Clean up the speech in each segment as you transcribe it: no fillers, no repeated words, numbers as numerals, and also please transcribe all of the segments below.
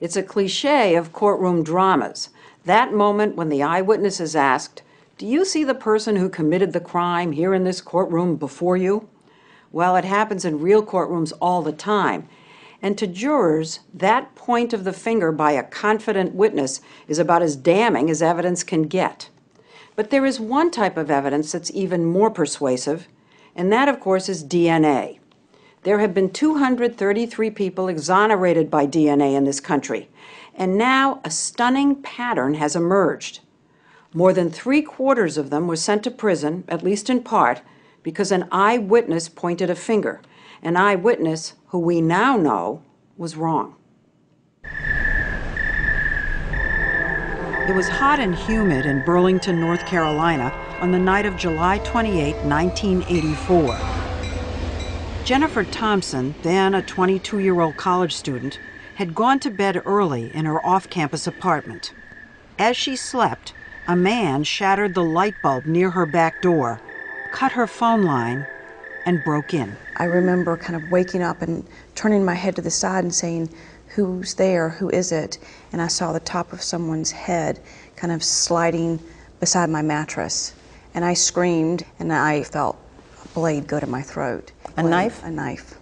It's a cliche of courtroom dramas. That moment when the eyewitness is asked, "Do you see the person who committed the crime here in this courtroom before you?" Well, it happens in real courtrooms all the time. And to jurors, that point of the finger by a confident witness is about as damning as evidence can get. But there is one type of evidence that's even more persuasive, and that, of course, is DNA. There have been 233 people exonerated by DNA in this country, and now a stunning pattern has emerged. More than 3/4 of them were sent to prison, at least in part, because an eyewitness pointed a finger, an eyewitness who we now know was wrong. It was hot and humid in Burlington, North Carolina, on the night of July 28, 1984. Jennifer Thompson, then a 22-year-old college student, had gone to bed early in her off-campus apartment. As she slept, a man shattered the light bulb near her back door, cut her phone line, and broke in. I remember kind of waking up and turning my head to the side and saying, "Who's there? Who is it?" And I saw the top of someone's head kind of sliding beside my mattress. And I screamed, and I felt a blade go to my throat. A knife? A knife.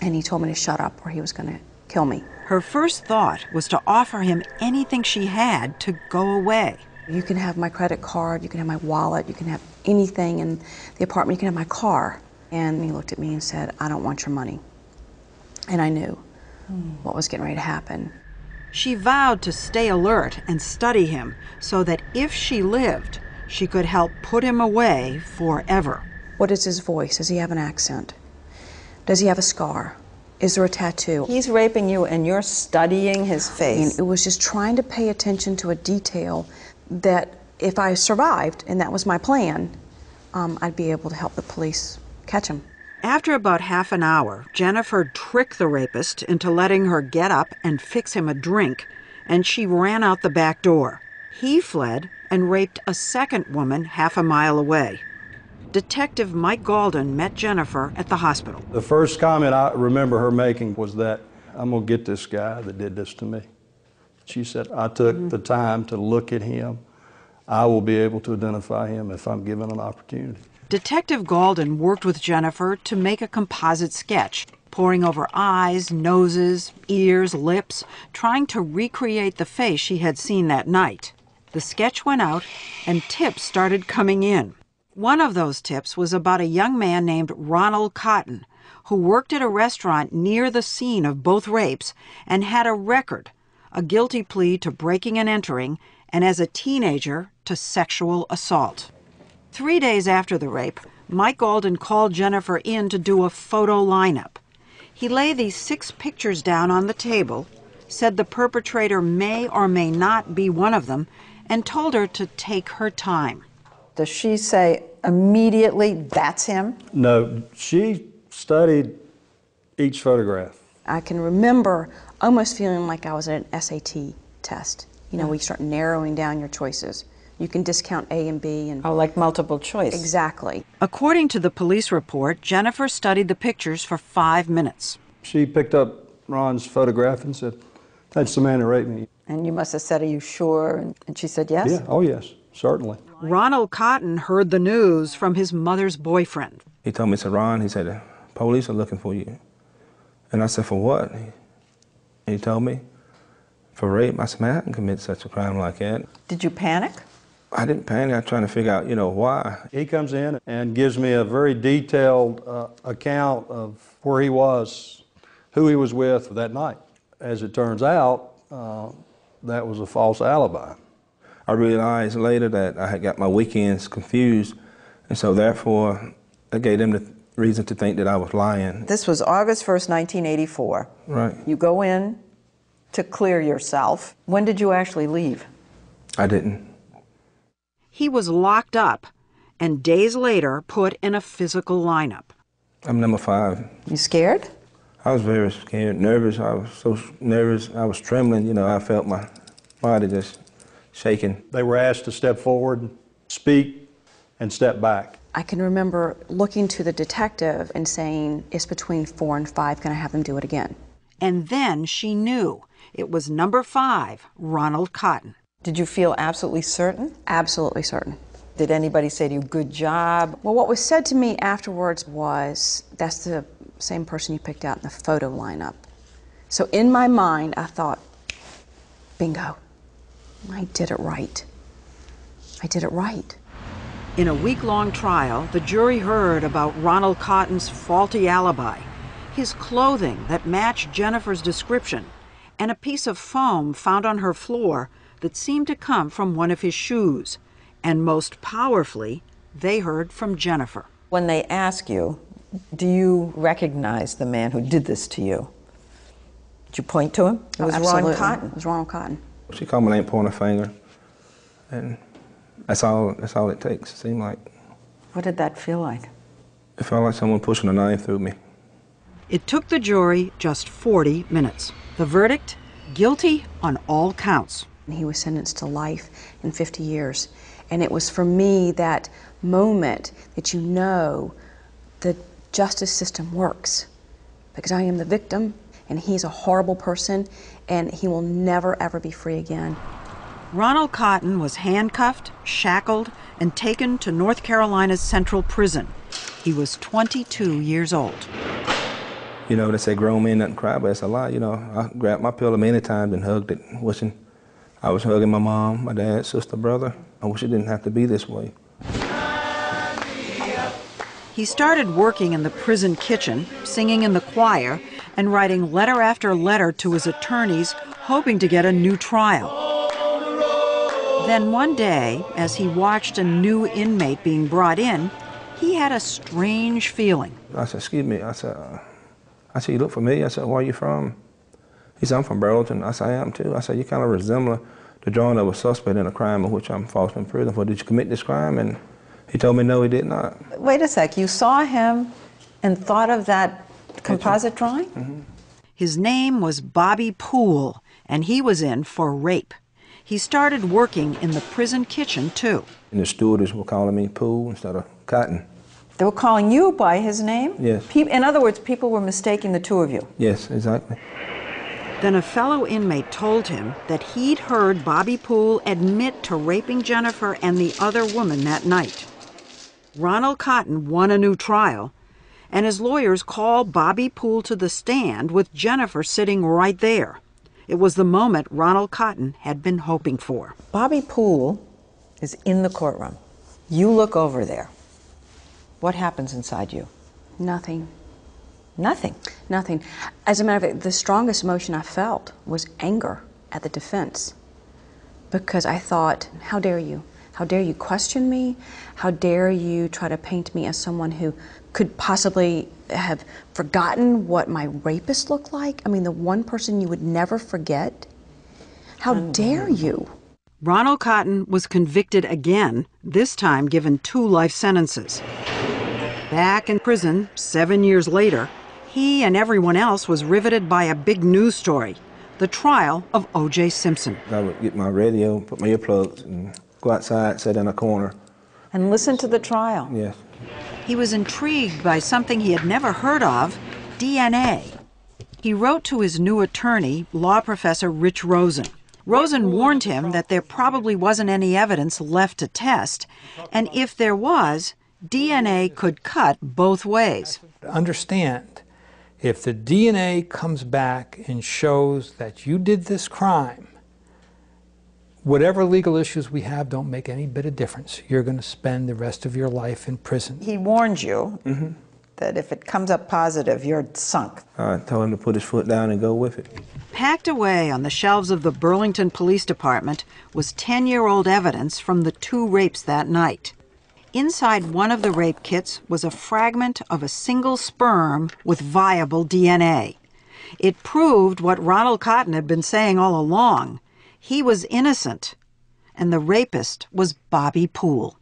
And he told me to shut up or he was going to kill me. Her first thought was to offer him anything she had to go away. "You can have my credit card, you can have my wallet, you can have anything in the apartment, you can have my car." And he looked at me and said, "I don't want your money." And I knew what was getting ready to happen. She vowed to stay alert and study him so that if she lived, she could help put him away forever. What is his voice? Does he have an accent? Does he have a scar? Is there a tattoo? He's raping you and you're studying his face. And it was just trying to pay attention to a detail that if I survived, and that was my plan, I'd be able to help the police catch him. After about half an hour, Jennifer tricked the rapist into letting her get up and fix him a drink, and she ran out the back door. He fled and raped a second woman half a mile away. Detective Mike Galden met Jennifer at the hospital. The first comment I remember her making was that, "I'm going to get this guy that did this to me." She said, "I took the time to look at him. I will be able to identify him if I'm given an opportunity." Detective Galden worked with Jennifer to make a composite sketch, poring over eyes, noses, ears, lips, trying to recreate the face she had seen that night. The sketch went out, and tips started coming in. One of those tips was about a young man named Ronald Cotton, who worked at a restaurant near the scene of both rapes and had a record, a guilty plea to breaking and entering, and as a teenager to sexual assault. 3 days after the rape, Mike Galden called Jennifer in to do a photo lineup. He laid these 6 pictures down on the table, said the perpetrator may or may not be one of them, and told her to take her time. Does she say immediately, "That's him"? No, she studied each photograph. I can remember almost feeling like I was at an SAT test. You know, where you start narrowing down your choices. You can discount A and B. And Oh, like multiple choice. exactly. According to the police report, Jennifer studied the pictures for 5 minutes. She picked up Ron's photograph and said, "That's the man who raped me." And you must have said, "Are you sure?" And she said yes? Yeah, oh yes, certainly. Ronald Cotton heard the news from his mother's boyfriend. He told me, he said, "Ron," he said, "the police are looking for you." And I said, "For what?" And he told me, "For rape." I said, "Man, I didn't commit such a crime like that." Did you panic? I didn't panic. I was trying to figure out, why. He comes in and gives me a very detailed account of where he was, who he was with that night. As it turns out, that was a false alibi. I realized later that I had got my weekends confused, and so therefore I gave them the reason to think that I was lying. This was August 1st, 1984. Right. You go in to clear yourself. When did you actually leave? I didn't. He was locked up and days later put in a physical lineup. I'm number 5. You scared? I was very scared, nervous. I was so nervous. I was trembling. I felt my body just shaking. They were asked to step forward, speak, and step back. I can remember looking to the detective and saying, "It's between 4 and 5, can I have them do it again?" And then she knew it was number 5, Ronald Cotton. Did you feel absolutely certain? Absolutely certain. Did anybody say to you, good job? Well, what was said to me afterwards was, that's the same person you picked out in the photo lineup. So in my mind, I thought, bingo, I did it right. I did it right. In a week-long trial, the jury heard about Ronald Cotton's faulty alibi, his clothing that matched Jennifer's description, and a piece of foam found on her floor that seemed to come from one of his shoes. And most powerfully, they heard from Jennifer. When they ask you, do you recognize the man who did this to you? Did you point to him? It was Absolutely. Ron Cotton. It was Ronald Cotton. She called my name, pointed a finger, and that's all it takes, it seemed like. What did that feel like? It felt like someone pushing a knife through me. It took the jury just 40 minutes. The verdict? Guilty on all counts. He was sentenced to life and 50 years. And it was for me that moment that you know the justice system works. Because I am the victim, and he's a horrible person, and he will never, ever be free again. Ronald Cotton was handcuffed, shackled, and taken to North Carolina's Central Prison. He was 22 years old. You know, they say grown men doesn't cry, but it's a lie. You know, I grabbed my pillow many times and hugged it, wishing I was hugging my mom, my dad, sister, brother. I wish it didn't have to be this way. He started working in the prison kitchen, singing in the choir, and writing letter after letter to his attorneys, hoping to get a new trial. Then one day, as he watched a new inmate being brought in, he had a strange feeling. I said, excuse me. I said, you look familiar. I said, where are you from? He said, I'm from Burlington. I said, I am too. I said, you kind of resemble the drawing of a suspect in a crime of which I'm falsely in prison for. Did you commit this crime? And he told me, no, he did not. Wait a sec, you saw him and thought of that composite drawing? Mm-hmm. His name was Bobby Poole, and he was in for rape. He started working in the prison kitchen, too. And the stewardess were calling me Poole instead of Cotton. They were calling you by his name? Yes. In other words, people were mistaking the two of you. Yes, exactly. Then a fellow inmate told him that he'd heard Bobby Poole admit to raping Jennifer and the other woman that night. Ronald Cotton won a new trial, and his lawyers called Bobby Poole to the stand with Jennifer sitting right there. It was the moment Ronald Cotton had been hoping for. Bobby Poole is in the courtroom. You look over there. What happens inside you? Nothing. Nothing. Nothing. As a matter of fact, the strongest emotion I felt was anger at the defense. Because I thought, how dare you? How dare you question me? How dare you try to paint me as someone who could possibly have forgotten what my rapist looked like? I mean, the one person you would never forget? How dare you? Ronald Cotton was convicted again, this time given 2 life sentences. Back in prison 7 years later, he and everyone else was riveted by a big news story, the trial of O.J. Simpson. I would get my radio, put my earplugs, and go outside, sit in a corner. And listen to the trial. Yes. He was intrigued by something he had never heard of, DNA. He wrote to his new attorney, law professor Rich Rosen. Rosen warned him that there probably wasn't any evidence left to test, and if there was, DNA could cut both ways. Understand, if the DNA comes back and shows that you did this crime, whatever legal issues we have don't make any bit of difference. You're going to spend the rest of your life in prison. He warned you that if it comes up positive, you're sunk. I told him to put his foot down and go with it. Packed away on the shelves of the Burlington Police Department was 10-year-old evidence from the 2 rapes that night. Inside one of the rape kits was a fragment of a single sperm with viable DNA. It proved what Ronald Cotton had been saying all along. He was innocent, and the rapist was Bobby Poole.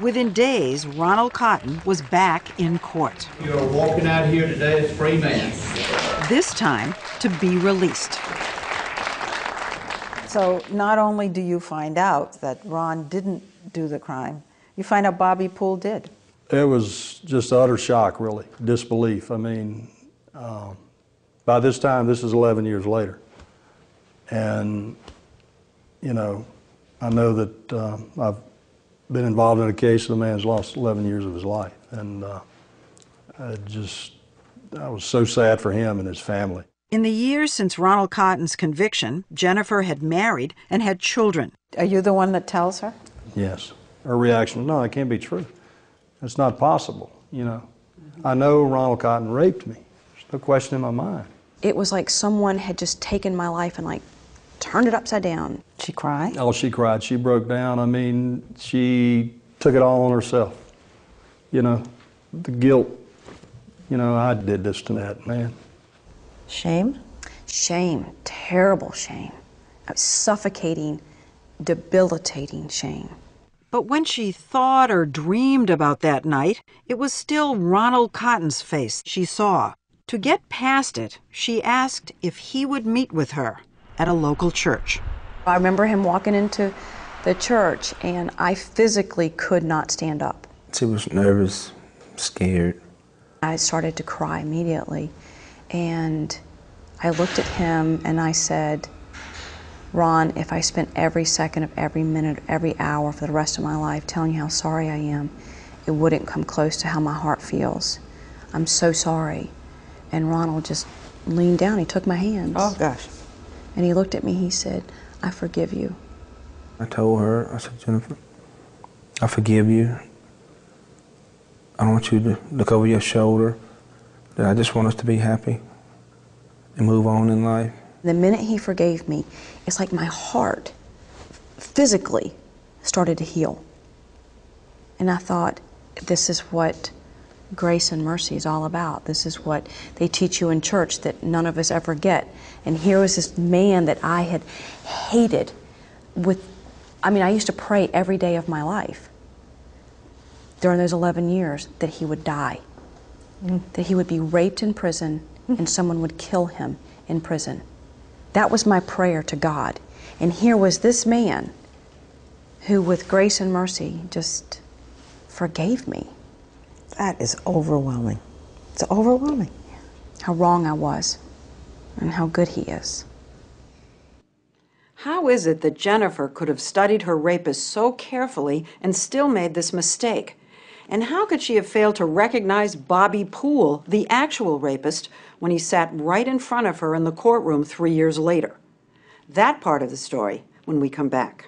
Within days, Ronald Cotton was back in court. You are walking out here today as a free man. This time to be released. So not only do you find out that Ron didn't do the crime, you find out Bobby Poole did. It was just utter shock, really, disbelief. I mean, By this time, this is 11 years later. And, you know, I know that I've been involved in a case of a man's lost 11 years of his life. And I was so sad for him and his family. In the years since Ronald Cotton's conviction, Jennifer had married and had children. Are you the one that tells her? Yes. Her reaction, no, that can't be true. It's not possible, you know. I know Ronald Cotton raped me. There's no question in my mind. It was like someone had just taken my life and like turned it upside down. She cried? Oh, she cried. She broke down. I mean, she took it all on herself. You know, the guilt. You know, I did this to that man. Shame? Shame, terrible shame. Suffocating, debilitating shame. But when she thought or dreamed about that night, it was still Ronald Cotton's face she saw. To get past it, she asked if he would meet with her at a local church. I remember him walking into the church, and I physically could not stand up. She was nervous, scared. I started to cry immediately, and I looked at him and I said, Ron, if I spent every second of every minute, every hour for the rest of my life telling you how sorry I am, it wouldn't come close to how my heart feels. I'm so sorry. And Ronald just leaned down, he took my hands. Oh, gosh. And he looked at me, he said, I forgive you. I told her, I said, Jennifer, I forgive you. I don't want you to look over your shoulder, that I just want us to be happy and move on in life. The minute he forgave me, it's like my heart physically started to heal. And I thought, this is what grace and mercy is all about. This is what they teach you in church that none of us ever get. And here was this man that I had hated with, I mean, I used to pray every day of my life during those 11 years that he would die, that he would be raped in prison and someone would kill him in prison. That was my prayer to God. And here was this man who, with grace and mercy, just forgave me. That is overwhelming. It's overwhelming. How wrong I was and how good he is. How is it that Jennifer could have studied her rapist so carefully and still made this mistake? And how could she have failed to recognize Bobby Poole, the actual rapist, when he sat right in front of her in the courtroom 3 years later? That part of the story when we come back.